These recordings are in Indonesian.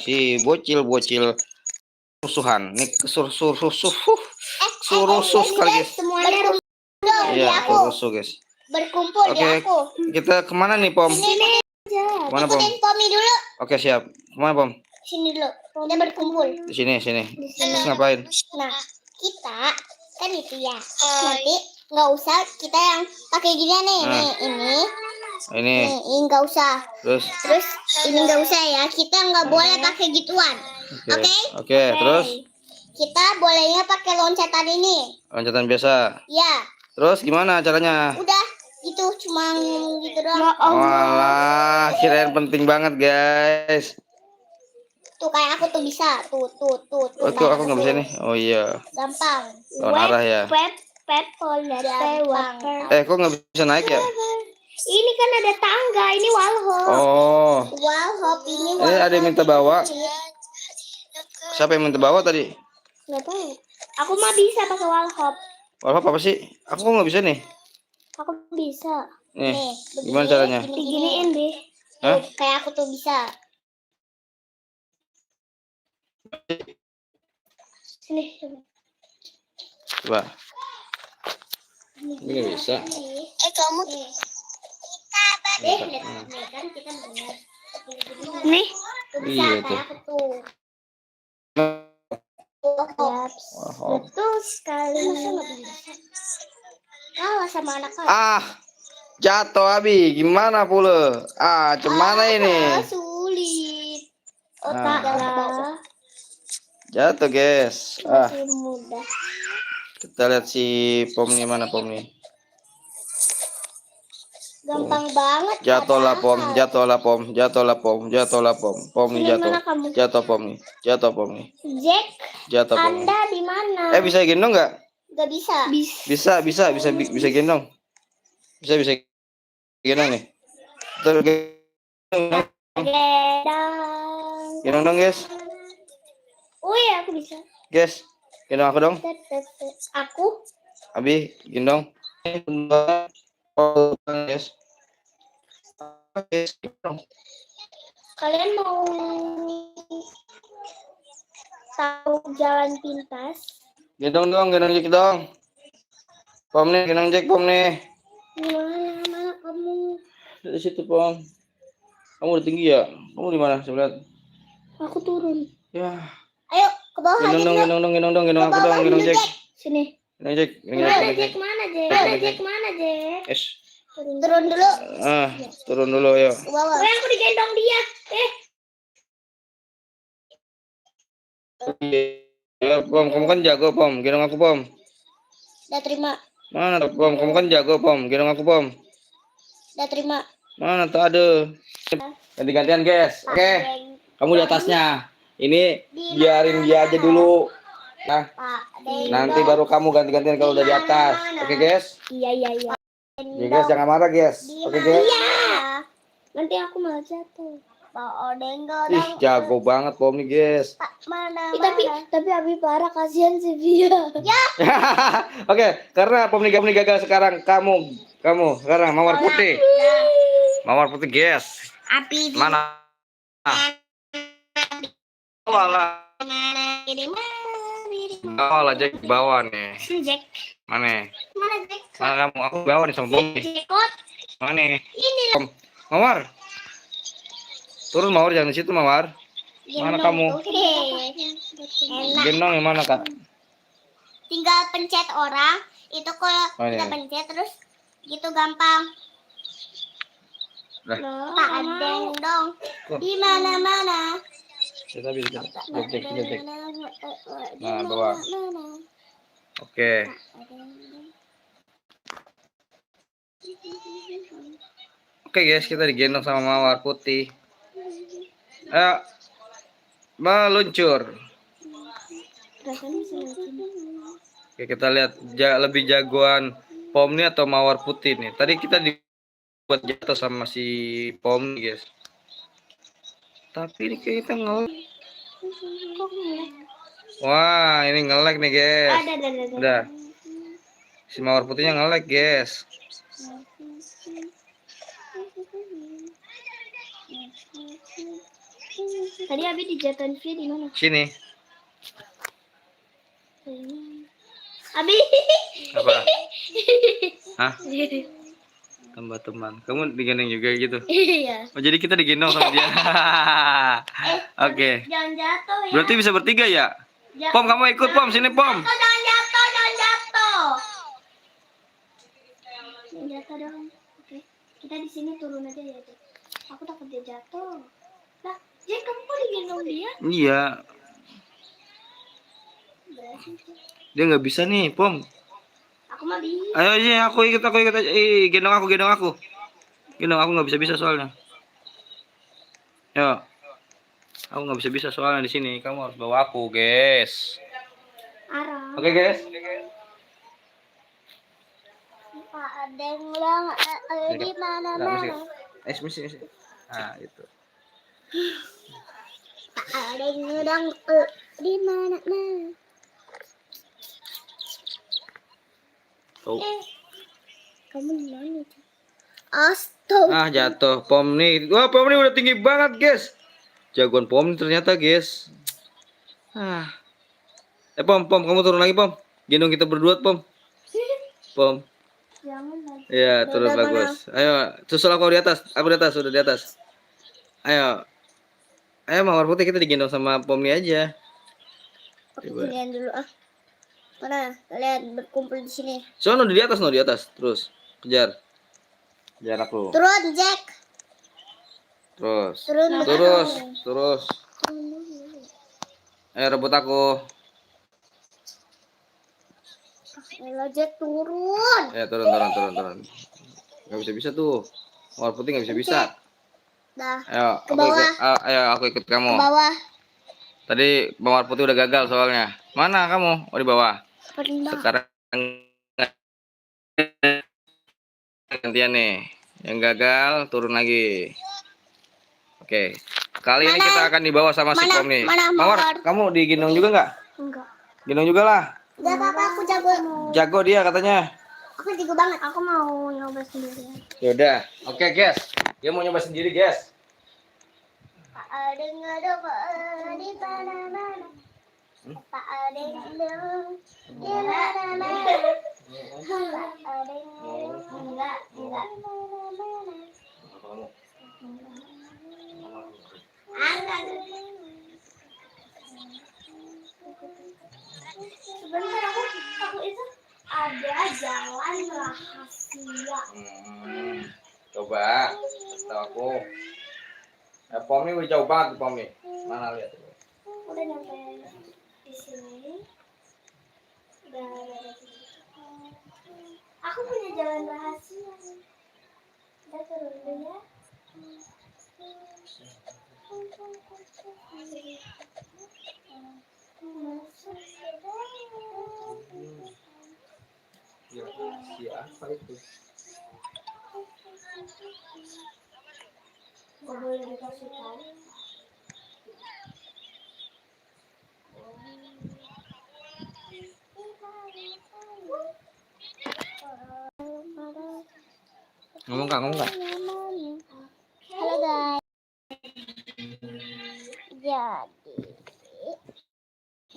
si bocil rusuhan. Nih suruh sekali guys. Semuanya Iya, rusuh guys. Berkumpul di aku. Kita kemana nih, Pom? Sini aja. Kemana, Pom? Ikutin Pomi dulu. Oke, siap. Kemana, Pom? Sini dulu. Kita berkumpul. Di sini. Terus ngapain? Nah, kita kan itu ya. Nanti nggak usah kita yang pakai gini nih. Ini nggak usah. Terus ini nggak usah ya. Kita nggak boleh pakai gituan. Oke. Terus kita bolehnya pakai loncatan ini. loncatan biasa. Ya. Terus gimana caranya? Udah gitu, cuma gitu doang. Walah, kirain penting banget guys. Tuh kayak aku tuh bisa. Tuh. Oh, tuh aku nggak bisa nih. Oh iya. Gampang. Lawan arah ya. Kok nggak bisa naik ya? Ini kan ada tangga, ini wall hop. Oh. Wall hop ini. Ada yang minta bawa. Siapa yang minta bawa tadi? Nggak tahu. Aku mah bisa pakai wall hop. Wall hop apa sih? Aku kok nggak bisa nih. Aku bisa. Nih, gimana caranya? Diginiin deh. Kayak aku tuh bisa. Sini. Coba. Ini nggak bisa. Kamu. Kan kita benar. Nih. Iya tuh. Betul sekali. Kalah sama anak kamu. Jatuh Abi, gimana pula? Cemana ini? Sulit. Otaklah. Jatuh guys. Masih mudah. Kita lihat si Pom nih, mana Pom nih? Gampang banget. Jatuhlah Pom. Pom nih jatuh. Jatuh Pom nih. Jack. Jatuh Pom. Anda di mana? Bisa gendong nggak? Nggak bisa. Bisa gendong. Bisa gendong nih. Terus gendong dong guys. Oh iya, aku bisa. Guys, gendong aku dong. Aku. Abi, gendong. Guys. Kalian mau tahu jalan pintas? Gendong Jack dong. Pom nih, gendong Jack Pom nih. Mana kamu? Di situ Pom. Kamu udah tinggi ya? Kamu di mana? Coba lihat. Aku turun. Ya. Ayo ke bawah aja. Gendong aku dong, gendong Jack. Sini. Gendong Jack. Jack mana Jack? Turun dulu. Turun dulu ya. Ke bawah. Aku digendong dia. Ya, Pom, kamu kan jago Pom, gendong aku Pom. Udah terima. Mana tuh Pom, kamu kan jago Pom, gendong aku Pom. Udah terima. Mana tuh, aduh. Ganti-gantian guys. Oke. Kamu di atasnya. Ini biarin dia aja dulu. Nah, nanti baru kamu ganti-gantian kalau udah di atas. Oke guys? Iya. Ya guys, jangan marah guys. Oke guys? Iya. Nanti aku malah jatuh. Jago banget Pom nih guys. Tapi Abi parah, kasihan sih dia. Ya. Oke, karena Pom nih gagal sekarang. Kamu sekarang mawar putih. Mawar putih guys. Abi mana? Walah. Walah Jack bawah nih. Jack. Mana Jack? Mana kamu? Aku bawa nih sama Pom. Mana? Ini Pom. Mawar. Turun Mawar, jangan di situ Mawar. Mana kamu? Gendong yang mana Kak? Tinggal pencet orang. Itu kalau kita pencet terus gitu gampang. Tak ada dong. Di mana-mana. Kita bisa. Cek. Nah, bawa. Oke. Oke guys, kita digendong sama Mawar putih. Ayo, meluncur. Oke, kita lihat lebih jagoan Pom nih atau Mawar putih nih. Tadi kita dibuat jatuh sama si Pom nih guys. Tapi ini kita ngelek. Wah, ini ngelek nih guys. Udah. Si Mawar putihnya ngelek guys. Tadi Abi dijatuhin via di mana? Sini. Abi. Apa? Hah? Tambah teman. Kamu digendong juga gitu? Iya. Oh, jadi kita digendong sama dia. Oke. Jangan jatuh ya. Berarti bisa bertiga ya? Pom, kamu ikut Pom, sini Pom. Jangan jatuh, jangan jatuh. Jangan jatuh dong. Oke. Kita di sini turun aja ya, Jack. Aku takut dia jatuh. Lah, Jack, kamu kok digendong dia? Iya. Dia nggak bisa nih, Pom. Aku mah bisa. Ayo sini, aku ikut aja. Gendong aku. Gendong aku nggak bisa soalnya. Yo. Aku nggak bisa soalnya di sini. Kamu harus bawa aku, guys. Arah. Oke, guys. Pak ada yang bilang di mana-mana. Misi. Ah, itu. Pak ada yang bilang di mana-mana. Tuh. Kamu di mana? Astaga. Ah, jatuh. Pom nih. Wah, Pom nih udah tinggi banget, guys. Jagoan Pom nih ternyata, guys. Ah. Pom, kamu turun lagi, Pom. Gendong kita berdua, Pom. Pom. Jangan lagi. Iya, turun bagus. Ayo, susul aku di atas. Aku di atas, sudah di atas. Ayo. Ayo, Mawar Putih kita digendong sama Pom nih aja. Kalian dulu ah. Mana? Kalian berkumpul di sini. Sono di atas, di atas. Terus kejar. Kejar aku. Turun, Jack. Terus. Turun. Terus. Ayo rebut aku. Ayo Jack turun. Ya, turun. Gak bisa tuh. Mawar Putih gak bisa. Dah. Ayo, Ke bawah. aku ikut kamu. Ke bawah. Tadi Mawar Putih udah gagal soalnya. Mana kamu? Oh, di bawah. Pernah. Sekarang gantian nih. Yang gagal turun lagi. Oke. Kali ini kita akan dibawa sama si Pom nih. Mawar, kamu digendong juga nggak? Enggak. Gendong juga lah. Enggak apa-apa, aku jago. Jago dia katanya. Aku jago banget. Aku mau nyoba sendiri. Yaudah. Oke, guys. Dia mau nyoba sendiri, guys. Ada ngadok di mana-mana. Tak ada yang di mana-mana. Ada yang enggak. Sebentar aku itu ada jalan rahasia. Coba. Tahu aku. Pom ini udah jauh banget, Pom nih. Mana lihat? Udah nyampe di sini. Udah ada. Aku punya jalan rahasia. Kita turun dulu ya. Siapa itu? Gak boleh dikasih tahu. Ngomong nggak? Halo guys. Jadi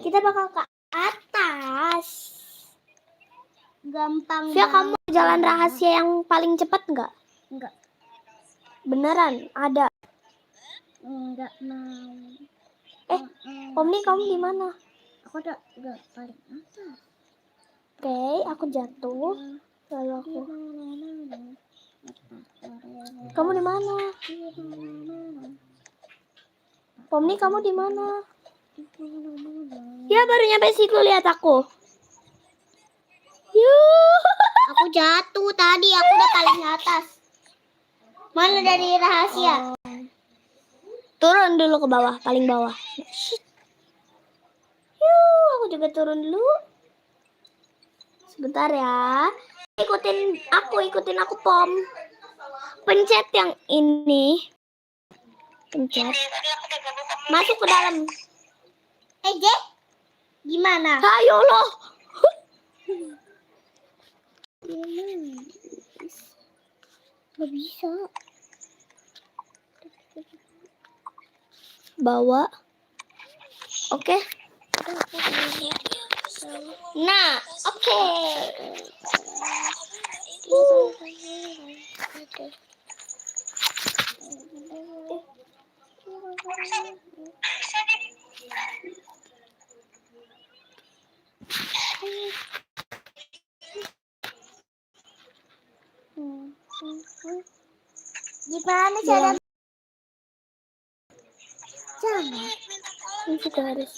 kita bakal ke atas. Gampang. Via, kamu jalan rahasia yang paling cepat nggak? Enggak. Beneran ada? Enggak mau. Om nih, kamu di mana? Aku udah paling atas. Oke, aku jatuh. Lalu aku. Kamu di mana? Om nih, kamu di mana? Ya, baru nyampe situ, lihat aku. Yuh. Aku jatuh tadi, aku udah paling atas. Mana dari rahasia? Turun dulu ke bawah, paling bawah. Yuh, aku juga turun dulu. Sebentar ya. Ikutin aku, Pom. Pencet yang ini. Pencet. Masuk ke dalam. Jack, gimana? Ayo loh. Gak bisa. bawa. Oke. Nah, oke. Gimana cara? Jangan. Ini juga harus.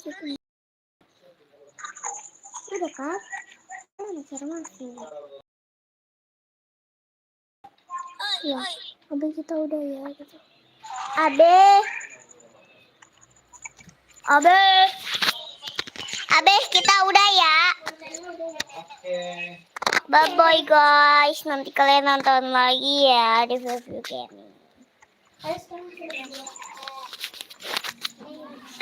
Udah kan? Mana cara masuk? Ya, Abe kita udah ya. Gitu. Abe. Abe. Abe kita udah ya. Bye bye guys. Nanti kalian nonton lagi ya di review gaming.